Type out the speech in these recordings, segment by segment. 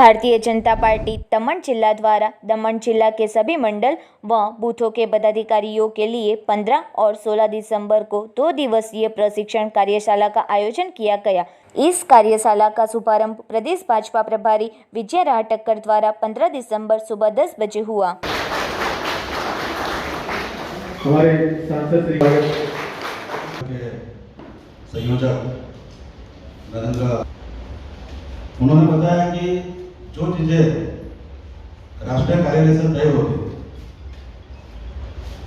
Bharatiya Janata party दमन जिला द्वारा दमन जिला के सभी मंडल व बूथों के पदाधिकारियों के लिए 15 और 16 दिसंबर को 2 दिवसीय प्रशिक्षण कार्यशाला का आयोजन किया गया। इस कार्यशाला का शुभारंभ प्रदेश भाजपा प्रभारी विजय राहटकर द्वारा 15 दिसंबर सुबह 10 बजे हुआ। हमारे सांसद संयोजक नरेंद्र, उन्होंने बताया कि जो चीजें राष्ट्रीय कार्यालय से तय होती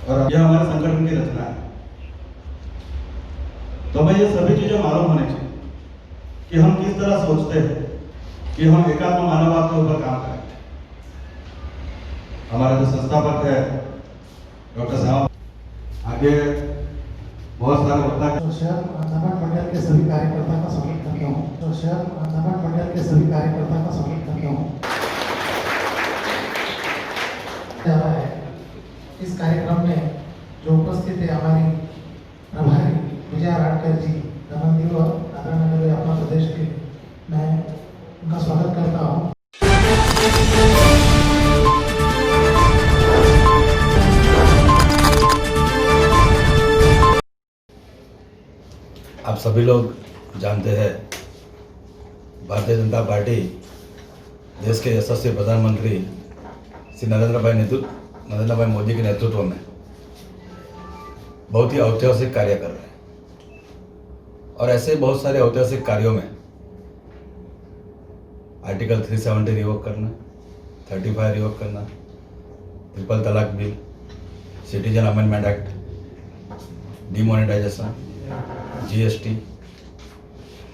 और यह हमारे संगठन की रचना है, तो हमें ये सभी चीजें मालूम होनी चाहिए कि हम किस तरह सोचते हैं कि हम एकात्म मानववाद के ऊपर काम करें। हमारे जो संस्थापक है डॉक्टर साहब, आगे बहुत सारे वक्ता शहर दमन मंडल के सभी कार्यकर्ता का स्वागत करता हूँ। शहर दमन मंडल के सभी कार्यकर्ता का स्वागत करता हूँ। इस कार्यक्रम में जो उपस्थित है हमारी प्रभारी विजय राहटकर जी दमन दिव आदरणीय अपना प्रदेश के, मैं उनका स्वागत करता हूँ। आप सभी लोग जानते हैं, भारतीय जनता पार्टी देश के यशस्वी प्रधानमंत्री श्री नरेंद्र भाई मोदी के नेतृत्व में बहुत ही ऐतिहासिक कार्य कर रहे हैं। और ऐसे बहुत सारे ऐतिहासिक कार्यों में आर्टिकल 370 रिवोक करना, 35 रिवोक करना, ट्रिपल तलाक bill, citizen amendment act, demonetisation, GST,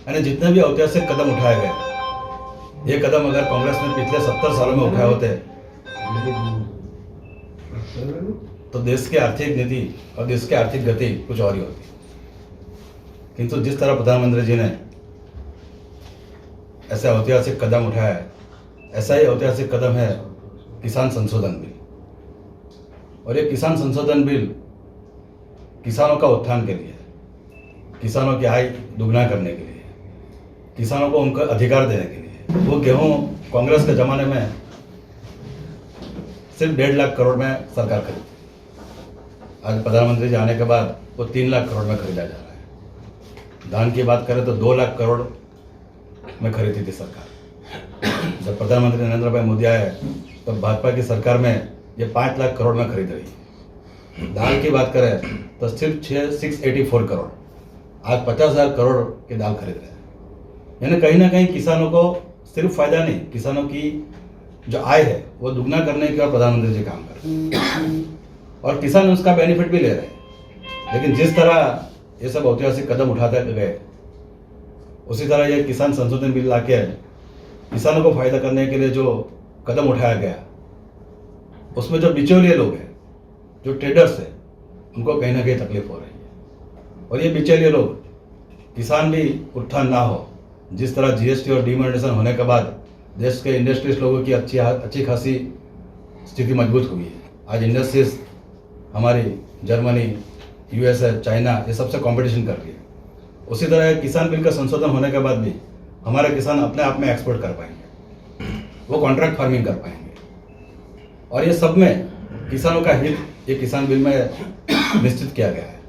यानी जितने भी ऐतिहासिक कदम उठाए गए, ये कदम अगर कांग्रेस ने पिछले 70 सालों में उठाए होते तो देश की आर्थिक नीति और देश की आर्थिक गति कुछ और ही होती। किंतु जिस तरह प्रधानमंत्री जी ने ऐसा ऐतिहासिक कदम उठाया है, ऐसा ही ऐतिहासिक कदम है किसान संशोधन बिल। और ये किसान संशोधन बिल किसानों का उत्थान के लिए, किसानों की आय दुगना करने के लिए, किसानों को उनका अधिकार देने के लिए। वो गेहूं कांग्रेस के ज़माने में सिर्फ 1.5 लाख करोड़ में सरकार खरीदी, आज प्रधानमंत्री जी आने के बाद वो 3 लाख करोड़ में खरीदा जा रहा है। धान की बात करें तो 2 लाख करोड़ में खरीदी थी सरकार। जब प्रधानमंत्री नरेंद्र भाई मोदी आए तो भाजपा की सरकार में ये 5 लाख करोड़ में खरीद रही। दाल की बात करें तो सिर्फ 684 करोड़, आज 50,000 करोड़ की दाल खरीद रहे हैं। यानी कहीं ना कहीं किसानों को सिर्फ फायदा नहीं, किसानों की जो आय है वो दुगना करने के लिए प्रधानमंत्री जी काम कर रहे हैं और किसान उसका बेनिफिट भी ले रहे हैं। लेकिन जिस तरह ये सब ऐतिहासिक कदम उठाते गए, उसी तरह ये किसान संशोधन बिल लाके किसानों को फायदा करने के लिए जो कदम उठाया गया, उसमें जो बिचौलिए लोग हैं, जो ट्रेडर्स हैं, उनको कहीं ना कहीं तकलीफ हो रही है। और ये बिचौलिए लोग, किसान भी उत्थान ना हो। जिस तरह GST और डिमोनेटाइजेशन होने के बाद देश के इंडस्ट्रीज लोगों की अच्छी खासी स्थिति मजबूत हुई है। आज इंडस्ट्रीज हमारी जर्मनी, USA, चाइना, ये सबसे कंपटीशन कर रही है। उसी तरह किसान बिल का संशोधन होने के बाद भी हमारे किसान अपने आप में एक्सपोर्ट कर पाएंगे, वो कॉन्ट्रैक्ट फार्मिंग कर पाएंगे। और ये सब में किसानों का हित ये किसान बिल में निश्चित किया गया है।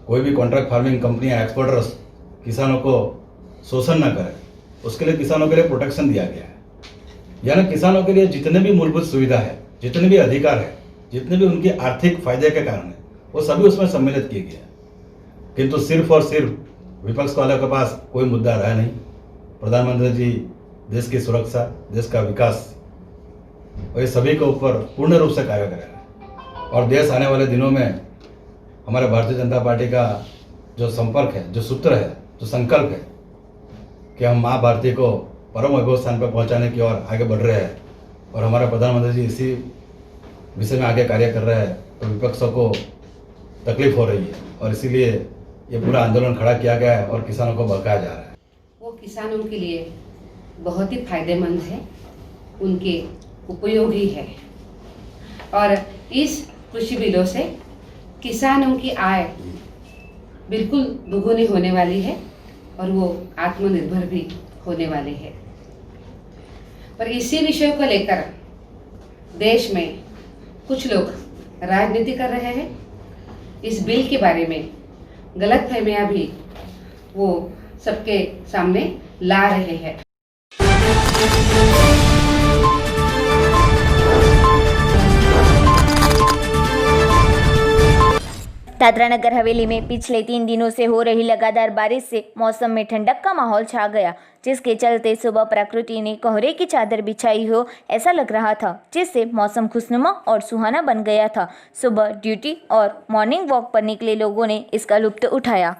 कोई भी कॉन्ट्रैक्ट फार्मिंग कंपनियां, एक्सपोर्टर्स किसानों को शोषण न करें, उसके लिए किसानों के लिए प्रोटेक्शन दिया गया है। यानी किसानों के लिए जितने भी मूलभूत सुविधा है, जितने भी अधिकार है, जितने भी उनके आर्थिक फायदे के कारण है, वो सभी उसमें सम्मिलित किए गए हैं। किंतु सिर्फ और सिर्फ विपक्ष वालों के पास कोई मुद्दा रहा नहीं। प्रधानमंत्री जी देश की सुरक्षा, देश का विकास और ये सभी के ऊपर पूर्ण रूप से कार्य कर रहे हैं। और देश आने वाले दिनों में हमारे भारतीय जनता पार्टी का जो संपर्क है, जो सूत्र है, जो संकल्प है कि हम माँ भारती को परम वैभव स्थान पर पहुँचाने की ओर आगे बढ़ रहे हैं और हमारे प्रधानमंत्री जी इसी विषय में आगे कार्य कर रहे हैं, तो विपक्षों को तकलीफ हो रही है और इसीलिए ये पूरा आंदोलन खड़ा किया गया है और किसानों को भड़काया जा रहा है। वो किसानों के लिए बहुत ही फायदेमंद है, उनके उपयोगी है। और इस कृषि बिलों से किसानों की आय बिल्कुल दुगुनी होने वाली है और वो आत्मनिर्भर भी होने वाले हैं। पर इसी विषय को लेकर देश में कुछ लोग राजनीति कर रहे हैं। इस बिल के बारे में गलतफहमियां भी वो सबके सामने ला रहे हैं। दादरा नगर हवेली में पिछले 3 दिनों से हो रही लगातार बारिश से मौसम में ठंडक का माहौल छा गया, जिसके चलते सुबह प्रकृति ने कोहरे की चादर बिछाई हो ऐसा लग रहा था, जिससे मौसम खुशनुमा और सुहाना बन गया था। सुबह ड्यूटी और मॉर्निंग वॉक पर निकले लोगों ने इसका लुत्फ उठाया।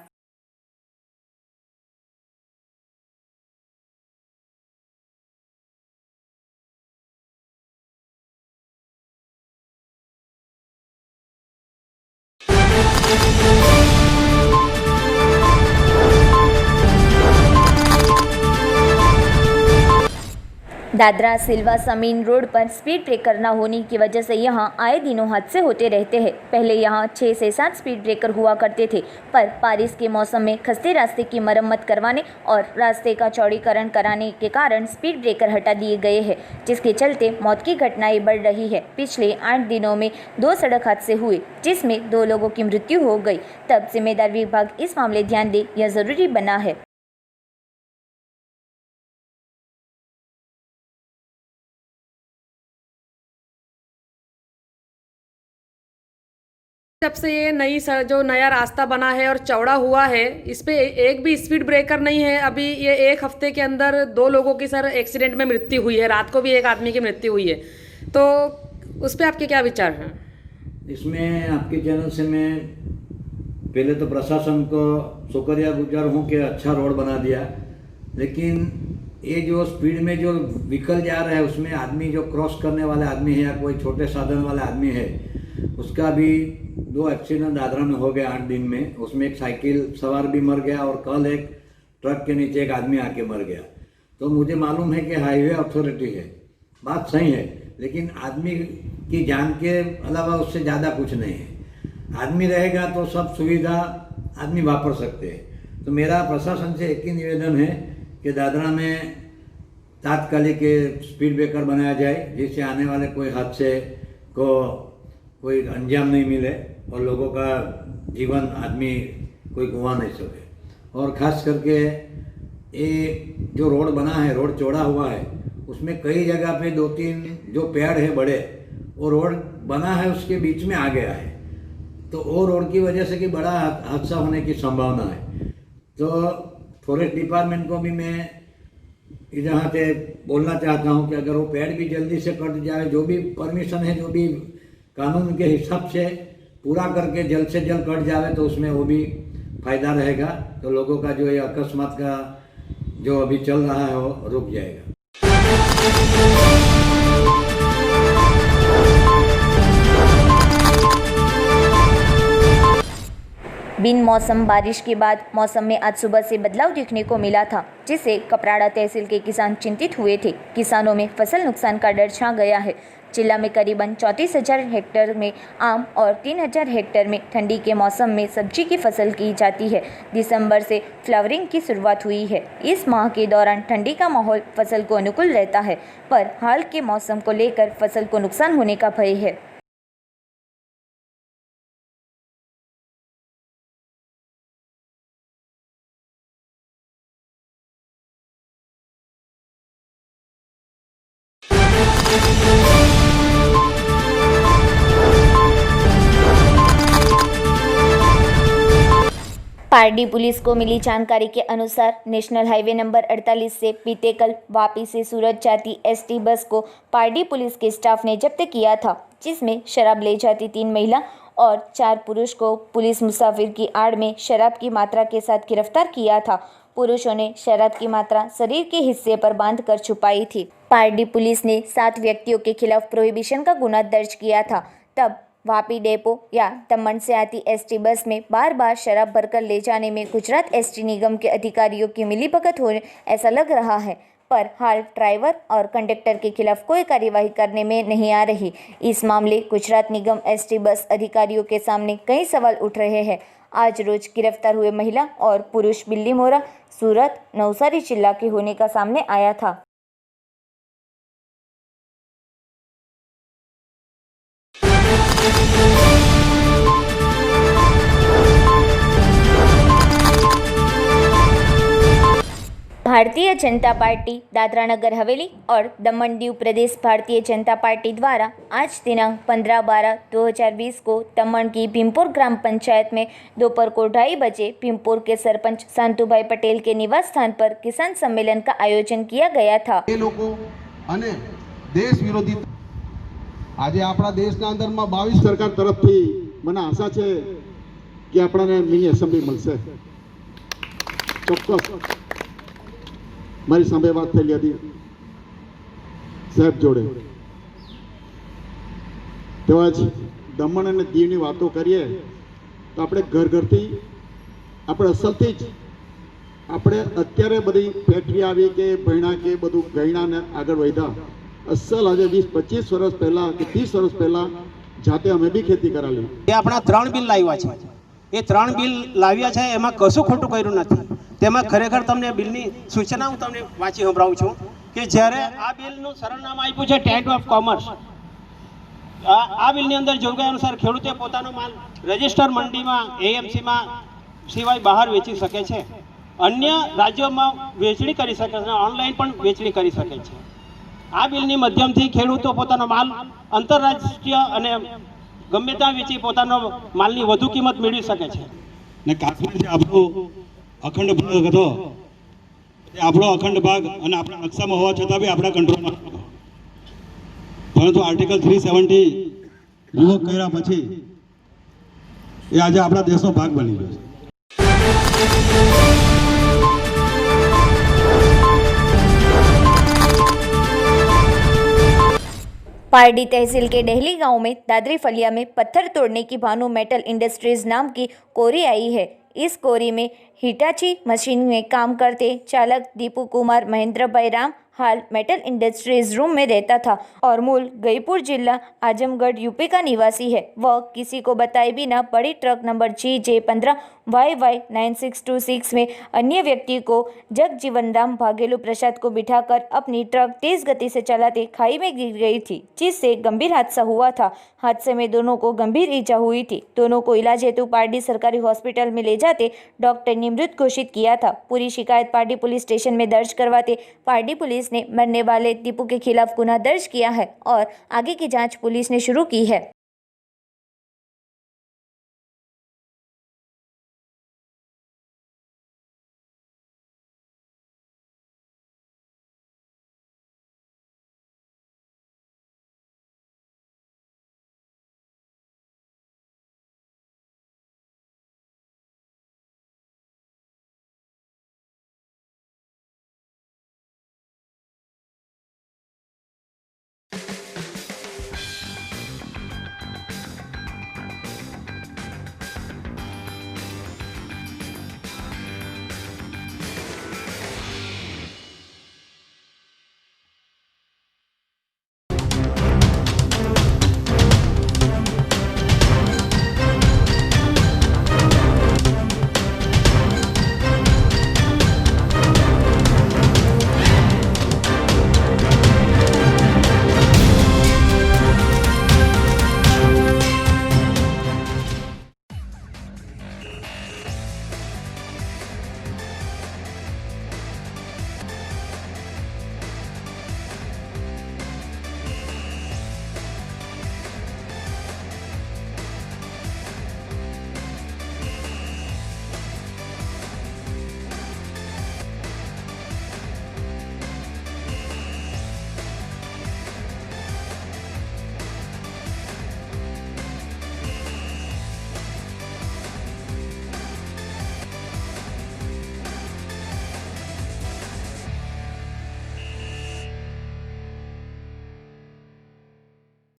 दादरा सिल्वा समीन रोड पर स्पीड ब्रेकर न होने की वजह से यहां आए दिनों हादसे होते रहते हैं। पहले यहां 6 से 7 स्पीड ब्रेकर हुआ करते थे, पर बारिश के मौसम में खस्ते रास्ते की मरम्मत करवाने और रास्ते का चौड़ीकरण कराने के कारण स्पीड ब्रेकर हटा दिए गए हैं, जिसके चलते मौत की घटनाएं बढ़ रही है। पिछले 8 दिनों में 2 सड़क हादसे हुए, जिसमें 2 लोगों की मृत्यु हो गई। तब जिम्मेदार विभाग इस मामले ध्यान दे, यह जरूरी बना है। जब से ये जो नया रास्ता बना है और चौड़ा हुआ है, इस पे एक भी स्पीड ब्रेकर नहीं है। अभी ये 1 हफ्ते के अंदर 2 लोगों की एक्सीडेंट में मृत्यु हुई है। रात को भी एक आदमी की मृत्यु हुई है। तो उस पर आपके क्या विचार हैं? इसमें आपके चैनल से मैं पहले तो प्रशासन को शुक्रियागुजार हूँ कि अच्छा रोड बना दिया, लेकिन ये जो स्पीड में जो व्हीकल जा रहा है उसमें आदमी जो क्रॉस करने वाले आदमी है या कोई छोटे साधन वाले आदमी है, उसका भी 2 एक्सीडेंट दादरा में हो गया 8 दिन में। उसमें एक साइकिल सवार भी मर गया और कल एक ट्रक के नीचे एक आदमी आके मर गया। तो मुझे मालूम है कि हाईवे अथॉरिटी है, बात सही है, लेकिन आदमी की जान के अलावा उससे ज़्यादा कुछ नहीं है। आदमी रहेगा तो सब सुविधा आदमी वापर सकते हैं। तो मेरा प्रशासन से एक ही निवेदन है कि दादरा में तात्कालिक स्पीड ब्रेकर बनाया जाए, जिससे आने वाले कोई हादसे को कोई अंजाम नहीं मिले और लोगों का जीवन आदमी कोई गंवा नहीं सके। और ख़ास करके ये जो रोड बना है, रोड चौड़ा हुआ है, उसमें कई जगह पे 2-3 जो पेड़ है बड़े, वो रोड बना है उसके बीच में आ गया है। तो वो रोड की वजह से कि बड़ा हादसा होने की संभावना है। तो फॉरेस्ट डिपार्टमेंट को भी मैं यहाँ से बोलना चाहता हूँ कि अगर वो पेड़ भी जल्दी से कट जाए, जो भी परमिशन है, जो भी कानून के हिसाब से पूरा करके जल्द से जल्द कट जाए, तो उसमें वो भी फ़ायदा रहेगा। तो लोगों का जो ये अकस्मात का जो अभी चल रहा है वो रुक जाएगा। बिन मौसम बारिश के बाद मौसम में आज सुबह से बदलाव देखने को मिला था, जिससे कपराड़ा तहसील के किसान चिंतित हुए थे। किसानों में फसल नुकसान का डर छा गया है। जिला में करीबन 34,000 हेक्टेयर में आम और 3,000 हेक्टेयर में ठंडी के मौसम में सब्जी की फसल की जाती है। दिसंबर से फ्लावरिंग की शुरुआत हुई है। इस माह के दौरान ठंडी का माहौल फसल को अनुकूल रहता है, पर हाल के मौसम को लेकर फसल को नुकसान होने का भय है। पारडी पुलिस को मिली जानकारी के अनुसार नेशनल हाईवे नंबर 48 से बीते कल वापी से सूरत जाती एसटी बस को पारडी पुलिस के स्टाफ ने जब्त किया था, जिसमें शराब ले जाती 3 महिला और 4 पुरुष को पुलिस मुसाफिर की आड़ में शराब की मात्रा के साथ गिरफ्तार किया था। पुरुषों ने शराब की मात्रा शरीर के हिस्से पर बांधकर छुपाई थी। पारडी पुलिस ने 7 व्यक्तियों के खिलाफ प्रोहिबिशन का गुना दर्ज किया था। तब वापी डेपो या दमन से आती एसटी बस में बार बार शराब भरकर ले जाने में गुजरात एसटी निगम के अधिकारियों की मिलीभगत हो ऐसा लग रहा है, पर हाल ड्राइवर और कंडक्टर के खिलाफ कोई कार्यवाही करने में नहीं आ रही। इस मामले गुजरात निगम एसटी बस अधिकारियों के सामने कई सवाल उठ रहे हैं। आज रोज गिरफ्तार हुए महिला और पुरुष बिल्ली मोरा, सूरत, नवसारी जिला के होने का सामने आया था। भारतीय जनता पार्टी दादरा नगर हवेली और दमन दीव प्रदेश भारतीय जनता पार्टी द्वारा आज दिनांक 15/12/2020 को दमन की भीमपुर ग्राम पंचायत में दोपहर को 2:30 बजे भीमपुर के सरपंच शांतुभाई पटेल के निवास स्थान पर किसान सम्मेलन का आयोजन किया गया था। એ લોકો અને દેશ વિરોધી આજે આપણા દેશના અંદરમાં 22 સરકાર તરફથી મને આશા છે કે આપણને મિની એસેમ્બલી મળશે। ચોક્કસ મારી સામે વાત થયેલી હતી સાહેબ જોડે, તેવા જ દમણ અને દીવની વાતો કરીએ તો આપણે ઘર ઘરથી આપણે અસલથી જ આપણે અત્યારે બધી ફેક્ટરી આવી કે ભણ્યા કે બધું ગયણા ને આગળ વધ્યા, અસલ આજે 20-25 વર્ષ પહેલા કે 30 વર્ષ પહેલા જાતે અમે બી ખેતી કરાવી। એ આપણા 3 બિલ લાવ્યા છે, એ 3 બિલ લાવ્યા છે એમાં કશું ખોટું કર્યું નથી। તેમાં ખરેખર તમને બિલની સૂચના હું તમને વાંચી સંભળાવું છું કે જ્યારે આ બિલનું સરનામું આપ્યું છે ટેન્ટ ઓફ કોમર્સ, આ બિલની અંદર જોગવાઈ અનુસાર ખેડૂતે પોતાનો માલ રજિસ્ટર મંડીમાં એએમસીમાં સિવાય બહાર વેચી શકે છે, અન્ય રાજ્યોમાં વેચણી કરી શકે છે, ઓનલાઈન પણ વેચણી કરી શકે છે। આ બિલની માધ્યમથી ખેડૂતો પોતાનો માલ આંતરરાષ્ટ્રીય અને ગમે ત્યાં વેચી પોતાનો માલની વધુ કિંમત મેળવી શકે છે। ને કાશ્મીર જે આપણો અખંડ ભાગ હતો એ આપણો અખંડ ભાગ અને આપણા નકશામાં હોવા છતાં બી આપણા કંટ્રોલમાં હતો, પરંતુ આર્ટિકલ 370 રિવોક કર્યા પછી એ આજે આપણા દેશનો ભાગ બની ગયો છે। पारडी तहसील के डेहली गांव में दादरी फलिया में पत्थर तोड़ने की भानु मेटल इंडस्ट्रीज नाम की कोरी आई है। इस कोरी में हिटाची मशीन में काम करते चालक दीपू कुमार महेंद्र भाई राम हाल मेटल इंडस्ट्रीज रूम में रहता था और मूल गईपुर जिला आजमगढ़ यूपी का निवासी है। वह किसी को बताए बिना बड़ी ट्रक नंबर GJ15YY 9626 में अन्य व्यक्ति को जगजीवन राम भागेलू प्रसाद को बिठाकर अपनी ट्रक तेज गति से चलाते खाई में गिर गई थी, जिससे गंभीर हादसा हुआ था। हादसे में दोनों को गंभीर ईजा हुई थी। दोनों को इलाज हेतु पारडी सरकारी हॉस्पिटल में ले जाते डॉक्टर ने मृत घोषित किया था। पूरी शिकायत पारडी पुलिस स्टेशन में दर्ज करवाते पारडी पुलिस ने मरने वाले दीपू के खिलाफ गुना दर्ज किया है और आगे की जांच पुलिस ने शुरू की है।